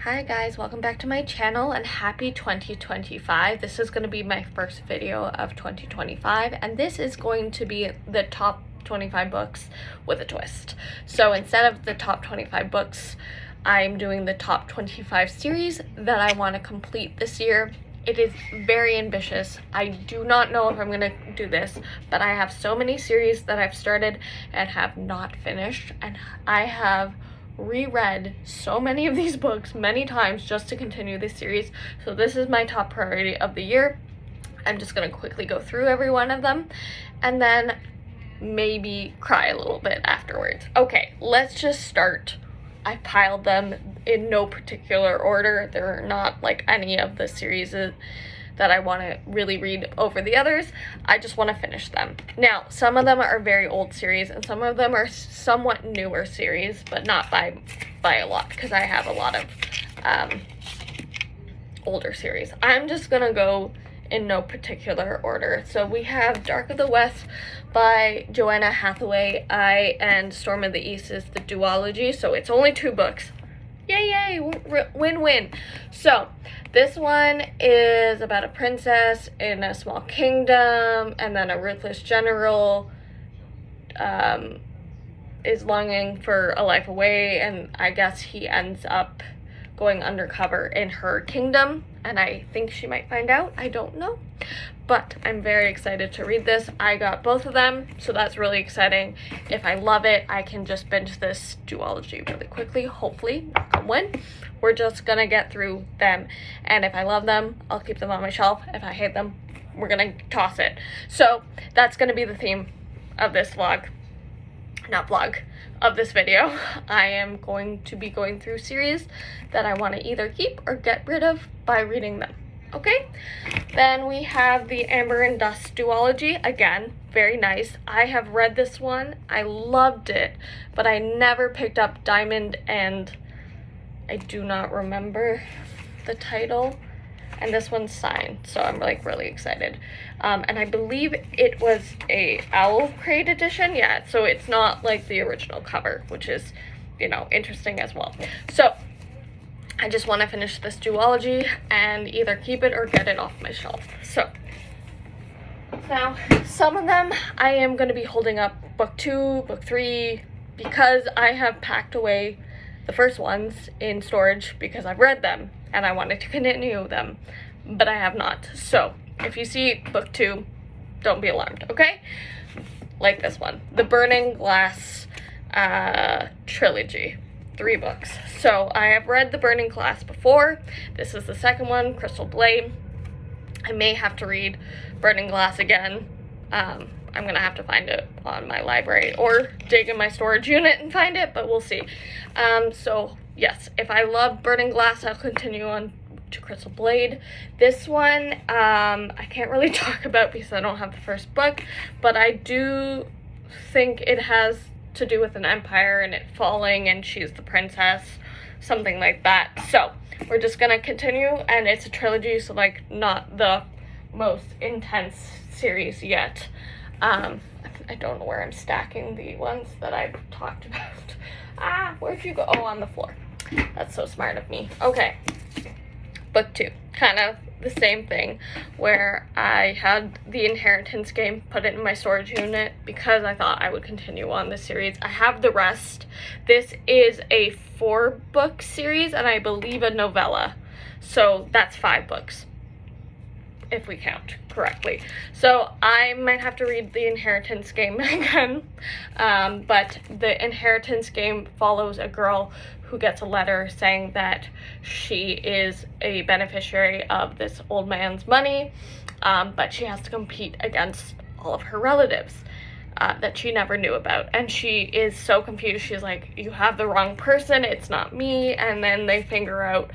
Hi guys, welcome back to my channel and happy 2025. This is going to be my first video of 2025 and this is going to be the top 25 books with a twist. So instead of the top 25 books, I'm doing the top 25 series that I want to complete this year. It is very ambitious. I do not know if I'm going to do this, but I have so many series that I've started and have not finished, and I have reread so many of these books many times just to continue this series. So this is my top priority of the year. I'm just going to quickly go through every one of them and then maybe cry a little bit afterwards. Okay, let's just start. I piled them in no particular order. There are not like any of the series that I want to really read over the others. I just want to finish them. Now, some of them are very old series and some of them are somewhat newer series, but not by a lot because I have a lot of older series. I'm just gonna go in no particular order. So we have Dark of the West by Joanna Hathaway. And Storm of the East is the duology, so it's only 2 books. Yay, win-win. So this one is about a princess in a small kingdom, and then a ruthless general is longing for a life away, and I guess he ends up going undercover in her kingdom, and I think she might find out. I don't know, but I'm very excited to read this. I got both of them, so that's really exciting. If I love it, I can just binge this duology really quickly, hopefully, knock on wood. We're just gonna get through them, and if I love them, I'll keep them on my shelf. If I hate them, we're gonna toss it. So that's gonna be the theme of this of this video. I am going to be going through series that I want to either keep or get rid of by reading them. Okay, then we have the Amber and Dust duology. Again, very nice. I have read this one. I loved it, but I never picked up Diamond, and I do not remember the title. And this one's signed, so I'm like really excited. And I believe it was a Owl Crate edition. Yeah, so it's not like the original cover, which is, you know, interesting as well. So I just want to finish this duology and either keep it or get it off my shelf. So now some of them I am going to be holding up book 2, book 3, because I have packed away the first ones in storage because I've read them and I wanted to continue them, but I have not. So if you see book 2, don't be alarmed, okay? Like this one, the Burning Glass trilogy, 3 books. So I have read the Burning Glass before. This is the second one, Crystal Blade. I may have to read Burning Glass again. I'm gonna have to find it on my library or dig in my storage unit and find it, but we'll see. So yes, if I love Burning Glass, I'll continue on to Crystal Blade. This one, I can't really talk about because I don't have the first book, but I do think it has to do with an empire and it falling and she's the princess, something like that. So we're just gonna continue, and it's a trilogy, so like not the most intense series yet. I don't know where I'm stacking the ones that I've talked about. Where'd you go? Oh, on the floor. That's so smart of me. Okay, book 2, kind of the same thing, where I had the Inheritance Game, put it in my storage unit because I thought I would continue on the series. I have the rest. This is a 4-book series and I believe a novella, so that's 5 books if we count correctly. So I might have to read the Inheritance Game again, but the Inheritance Game follows a girl who gets a letter saying that she is a beneficiary of this old man's money, but she has to compete against all of her relatives that she never knew about, and she is so confused. She's like, you have the wrong person, it's not me, and then they figure out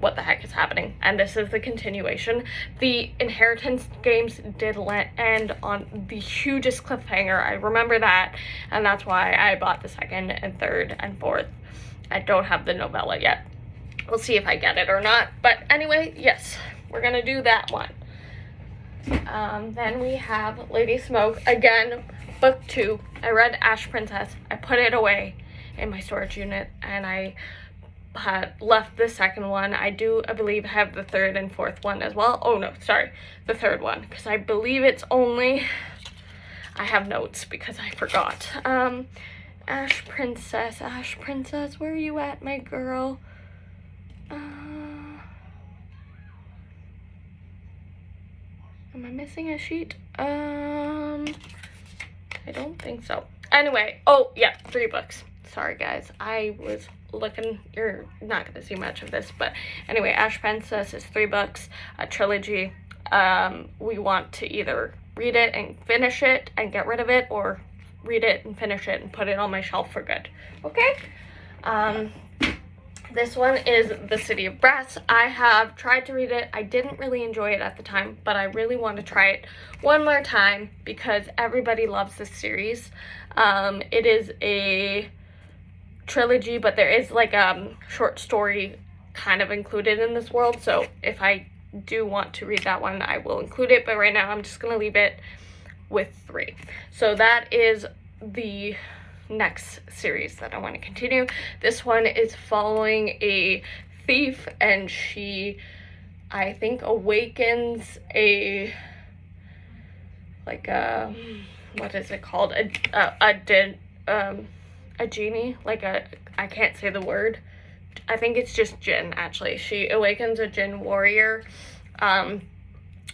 what the heck is happening, and this is the continuation. The Inheritance Games did end on the hugest cliffhanger. I remember that, and that's why I bought the 2nd and 3rd and 4th. I don't have the novella yet. We'll see if I get it or not, but anyway, yes, we're gonna do that one. Then we have Lady Smoke, again, book 2. I read Ash Princess. I put it away in my storage unit, and I left the second one. I believe have the third and fourth one as well. Oh no, sorry, the third one, because I believe it's only, I have notes because I forgot. Ash Princess, where are you at, my girl? Am I missing a sheet? I don't think so. Anyway, oh yeah, 3 books. Sorry guys, I was looking, you're not gonna see much of this, but anyway, Ash Princess is 3 books, a trilogy. We want to either read it and finish it and get rid of it, or read it and finish it and put it on my shelf for good. Okay? This one is The City of Brass. I have tried to read it. I didn't really enjoy it at the time, but I really want to try it one more time because everybody loves this series. It is a trilogy, but there is like a short story kind of included in this world, so if I do want to read that one, I will include it, but right now I'm just gonna leave it with 3. So that is the next series that I want to continue. This one is following a thief, and she, I think, awakens a, like a, what is it called, a genie, like a, I can't say the word, I think it's just Jinn, actually. She awakens a Jinn warrior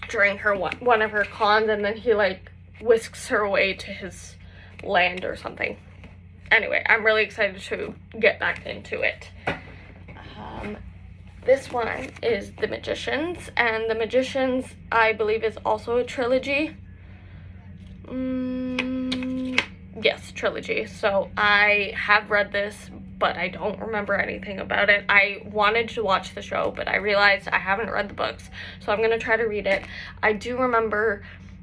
during her one of her cons, and then he like whisks her away to his land or something. Anyway, I'm really excited to get back into it. This one is The Magicians, and The Magicians, I believe, is also a trilogy. Yes, trilogy. So I have read this, but I don't remember anything about it. I wanted to watch the show, but I realized I haven't read the books, so I'm going to try to read it. I do remember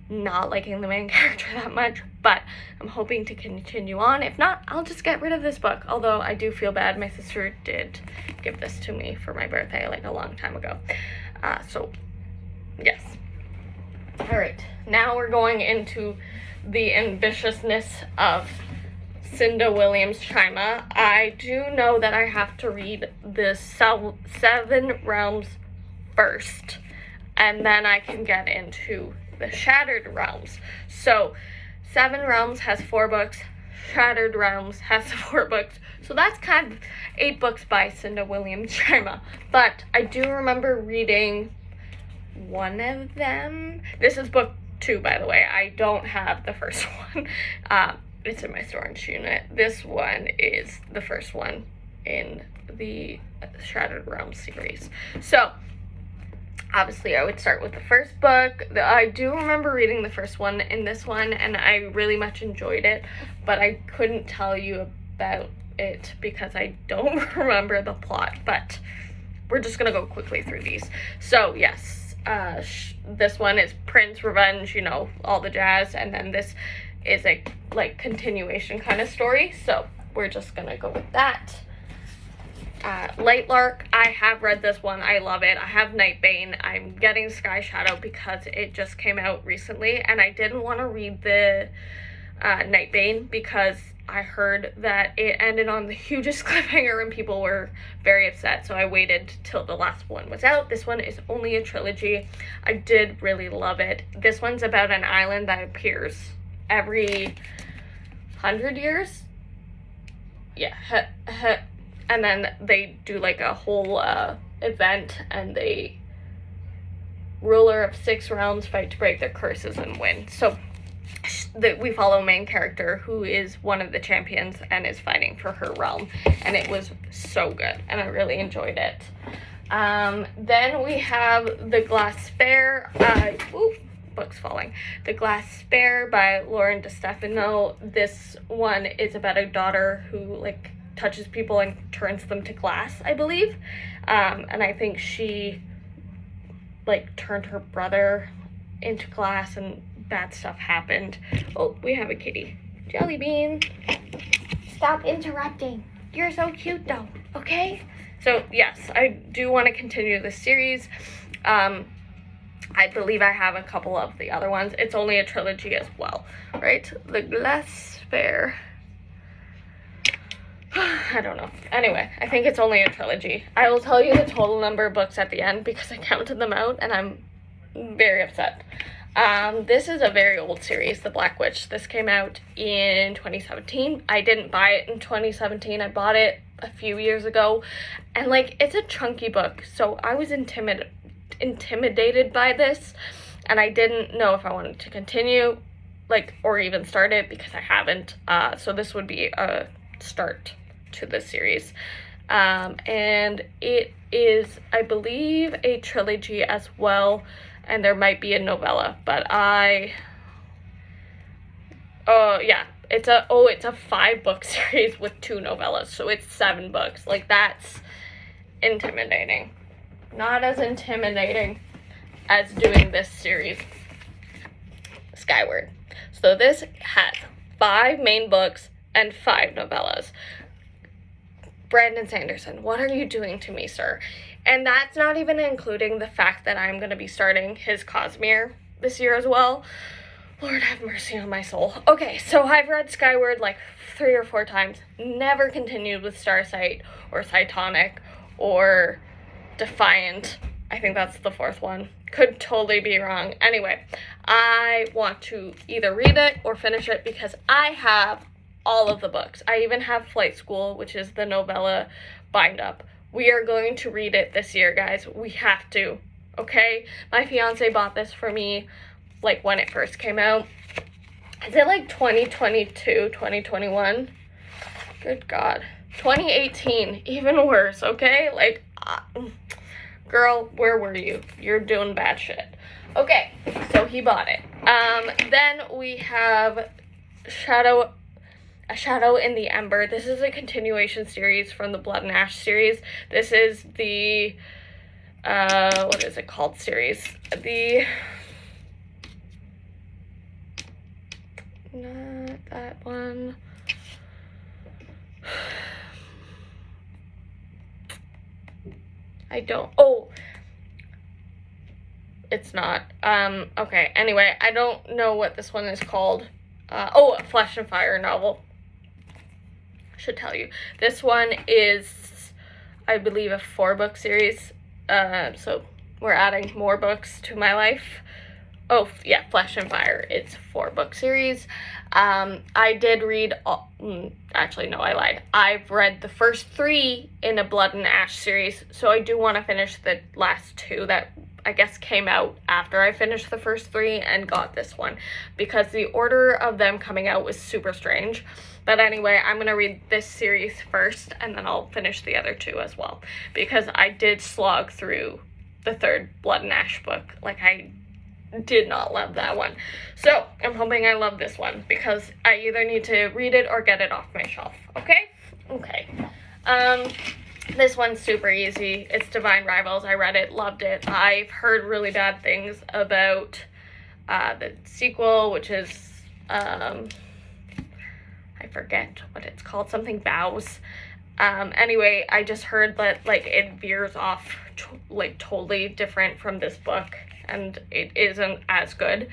not liking the main character that much, but I'm hoping to continue on. If not, I'll just get rid of this book, although I do feel bad. My sister did give this to me for my birthday like a long time ago. So, yes. Alright, now we're going into the ambitiousness of Cinda Williams Chima. I do know that I have to read the 7 Realms first, and then I can get into the Shattered Realms. So 7 Realms has 4 books, Shattered Realms has 4 books, so that's kind of 8 books by Cinda Williams Chima. But I do remember reading one of them. This is book 2, by the way. I don't have the first one. It's in my storage unit. This one is the first one in the Shattered Realms series. So, obviously, I would start with the first book. I do remember reading the first one in this one, and I really much enjoyed it, but I couldn't tell you about it because I don't remember the plot, but we're just gonna go quickly through these. So, yes. This one is Prince, Revenge, you know, all the jazz, and then this is a like continuation kind of story, so we're just gonna go with that. Lightlark, I have read this one. I love it. I have Nightbane. I'm getting Sky Shadow because it just came out recently, and I didn't want to read the Nightbane because I heard that it ended on the hugest cliffhanger and people were very upset, so I waited till the last one was out. This one is only a trilogy. I did really love it. This one's about an island that appears every 100 years. Yeah, and then they do like a whole event, and the ruler of 6 realms fight to break their curses and win. So we follow main character who is one of the champions and is fighting for her realm, and it was so good and I really enjoyed it. Then we have The Glass Spare. Book's falling. The Glass Spare by Lauren DeStefano. This one is about a daughter who like touches people and turns them to glass, I believe. And I think she like turned her brother into glass and bad stuff happened. Oh, we have a kitty. Jelly Bean, stop interrupting. You're so cute though, okay? So yes, I do want to continue this series. I believe I have a couple of the other ones. It's only a trilogy as well, right? The Glass Spare. I don't know. Anyway, I think it's only a trilogy. I will tell you the total number of books at the end because I counted them out and I'm very upset. This is a very old series, The Black Witch. This came out in 2017. I didn't buy it in 2017. I bought it a few years ago. And, like, it's a chunky book. So I was intimidated by this. And I didn't know if I wanted to continue, like, or even start it because I haven't. So this would be a start to the series. And it is, I believe, a trilogy as well. And there might be a novella, but it's a 5-book series with 2 novellas, so it's 7 books. Like, that's intimidating. Not as intimidating as doing this series, Skyward. So this has 5 main books and 5 novellas. Brandon Sanderson, what are you doing to me, sir? And that's not even including the fact that I'm going to be starting his Cosmere this year as well. Lord have mercy on my soul. Okay, so I've read Skyward like 3 or 4 times. Never continued with Starsight or Cytonic or Defiant. I think that's the 4th one. Could totally be wrong. Anyway, I want to either read it or finish it because I have all of the books. I even have Flight School, which is the novella bind-up. We are going to read it this year, guys. We have to, okay? My fiance bought this for me, like, when it first came out. Is it, like, 2022, 2021? Good God. 2018, even worse, okay? Like, girl, where were you? You're doing bad shit. Okay, so he bought it. Then we have A Shadow in the Ember. This is a continuation series from the Blood and Ash series. This is the, what is it called series? Not that one. It's not. Okay, anyway, I don't know what this one is called. A Flesh and Fire novel. Should tell you. This one is, I believe, a 4-book series. So we're adding more books to my life. Oh, yeah, Flesh and Fire. It's a 4-book series. I did read, actually, no, I lied. I've read the first 3 in a Blood and Ash series, so I do want to finish the last 2 that I guess came out after I finished the first 3 and got this one, because the order of them coming out was super strange. But anyway, I'm going to read this series first, and then I'll finish the other 2 as well, because I did slog through the 3rd Blood and Ash book. Like, I did not love that one. So, I'm hoping I love this one, because I either need to read it or get it off my shelf, okay? Okay. This one's super easy. It's Divine Rivals. I read it, loved it. I've heard really bad things about the sequel, which is, I forget what it's called, something Vows. Anyway, I just heard that, like, it veers off, like, totally different from this book, and it isn't as good.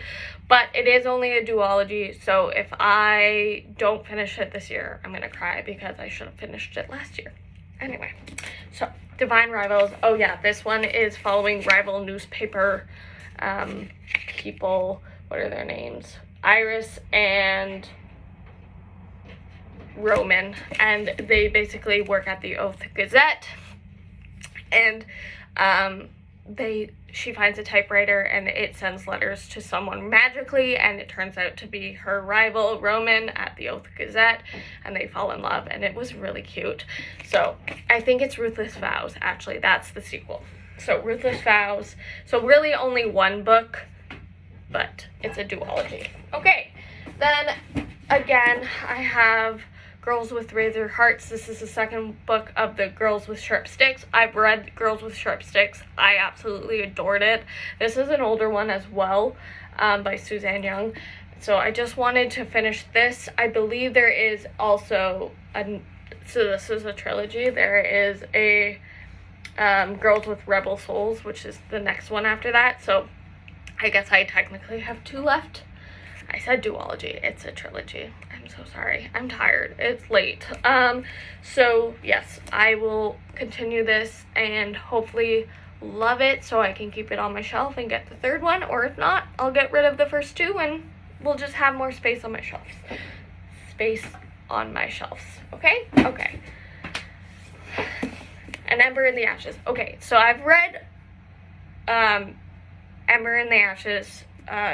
But it is only a duology, so if I don't finish it this year, I'm gonna cry because I should have finished it last year. Anyway, so Divine Rivals. Oh yeah, this one is following rival newspaper people. What are their names? Iris and Roman, and they basically work at the Oath Gazette, and she finds a typewriter and it sends letters to someone magically, and it turns out to be her rival Roman at the Oath Gazette, and they fall in love, and it was really cute. So I think it's Ruthless Vows, actually. That's the sequel. So Ruthless Vows. So really only 1 book, but it's a duology. Okay, then again I have Girls with Razor Hearts. This is the 2nd book of the Girls with Sharp Sticks. I've read Girls with Sharp Sticks. I absolutely adored it. This is an older one as well, by Suzanne Young. So I just wanted to finish this. I believe there is also so this is a trilogy. There is a Girls with Rebel Souls, which is the next one after that. So I guess I technically have 2 left. I said duology. It's a trilogy. And I'm so sorry. I'm tired. It's late. So yes, I will continue this and hopefully love it so I can keep it on my shelf and get the third one, or if not, I'll get rid of the first two and we'll just have more space on my shelves. Space on my shelves. Okay? Okay. An Ember in the Ashes. Okay, so I've read Ember in the Ashes,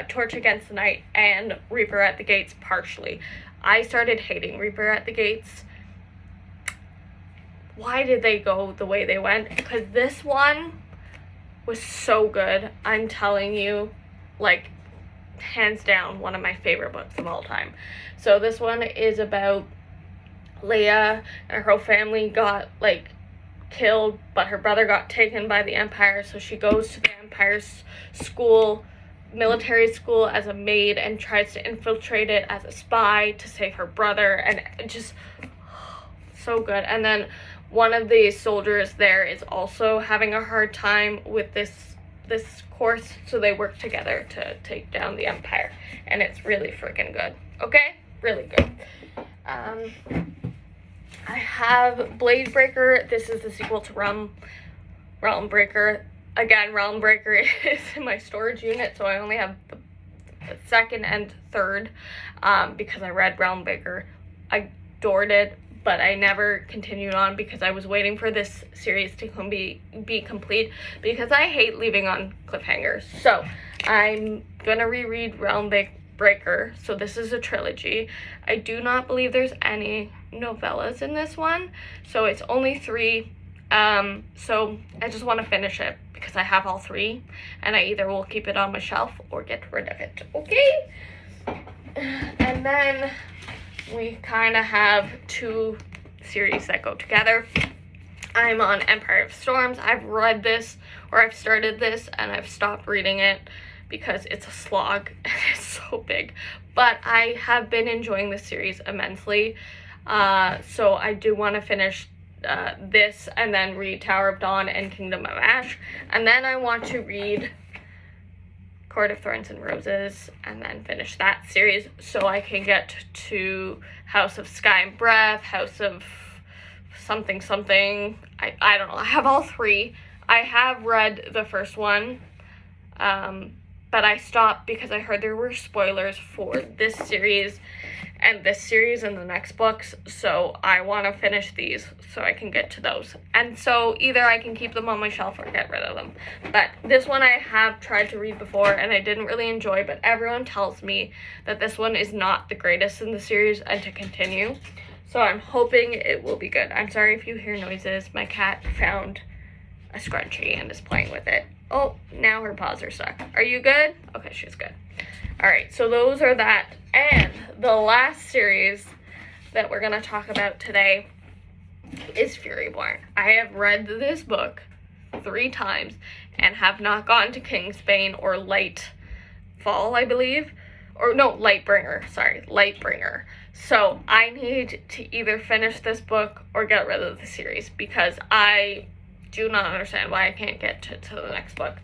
Torch Against the Night, and Reaper at the Gates partially. I started hating Reaper at the Gates. Why did they go the way they went? Because this one was so good. I'm telling you, like, hands down, one of my favorite books of all time. So this one is about Leia and her whole family got, like, killed, but her brother got taken by the Empire, so she goes to the Empire's school, military school, as a maid and tries to infiltrate it as a spy to save her brother, and it just so good. And then one of the soldiers there is also having a hard time with this course, so they work together to take down the Empire, and it's really freaking good. Okay, really good. I have Blade Breaker. This is the sequel to Realm Breaker. Again, Realm Breaker is in my storage unit, so I only have the second and third, because I read Realm Breaker. I adored it, but I never continued on because I was waiting for this series to be complete, because I hate leaving on cliffhangers. So I'm gonna reread Realm Breaker. So this is a trilogy. I do not believe there's any novellas in this one, so it's only 3. So I just want to finish it because I have all 3, and I either will keep it on my shelf or get rid of it. Okay? And then we kind of have 2 series that go together. I'm on Empire of Storms. I've read this, or I've started this, and I've stopped reading it because it's a slog and it's so big. But I have been enjoying this series immensely. So I do want to finish this and then read Tower of Dawn and Kingdom of Ash. And then I want to read Court of Thorns and Roses and then finish that series so I can get to House of Sky and Breath, House of something. I don't know. I have all 3. I have read the first one, but I stopped because I heard there were spoilers for this series and the next books, so I want to finish these so I can get to those. And so either I can keep them on my shelf or get rid of them. But this one I have tried to read before and I didn't really enjoy, but everyone tells me that this one is not the greatest in the series and to continue. So I'm hoping it will be good. I'm sorry if you hear noises. My cat found a scrunchie and is playing with it. Oh, now her paws are stuck. Are you good? Okay, she's good. All right, so those are that. And the last series that we're going to talk about today is Furyborn. I have read this book 3 times and have not gone to Kingsbane or Lightfall, I believe. Or no, Lightbringer. So I need to either finish this book or get rid of the series because I do not understand why I can't get to the next book.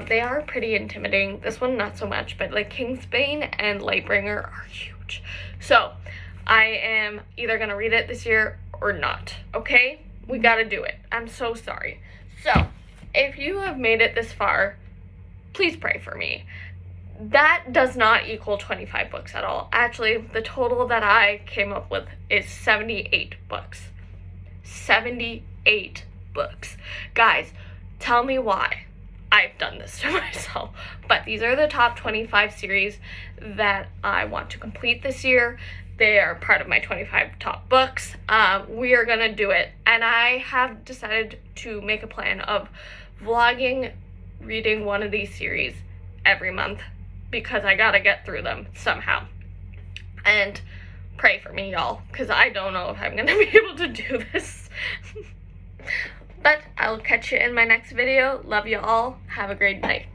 They are pretty intimidating. This one, not so much, but like Kingsbane and Lightbringer are huge. So I am either going to read it this year or not, okay? We got to do it. I'm so sorry. So if you have made it this far, please pray for me. That does not equal 25 books at all. Actually, the total that I came up with is 78 books. 78 books. Guys, tell me why I've done this to myself. But these are the top 25 series that I want to complete this year. They are part of my 25 top books. We are going to do it. And I have decided to make a plan of vlogging, reading one of these series every month because I got to get through them somehow. And pray for me, y'all, because I don't know if I'm going to be able to do this. But I'll catch you in my next video. Love you all. Have a great night.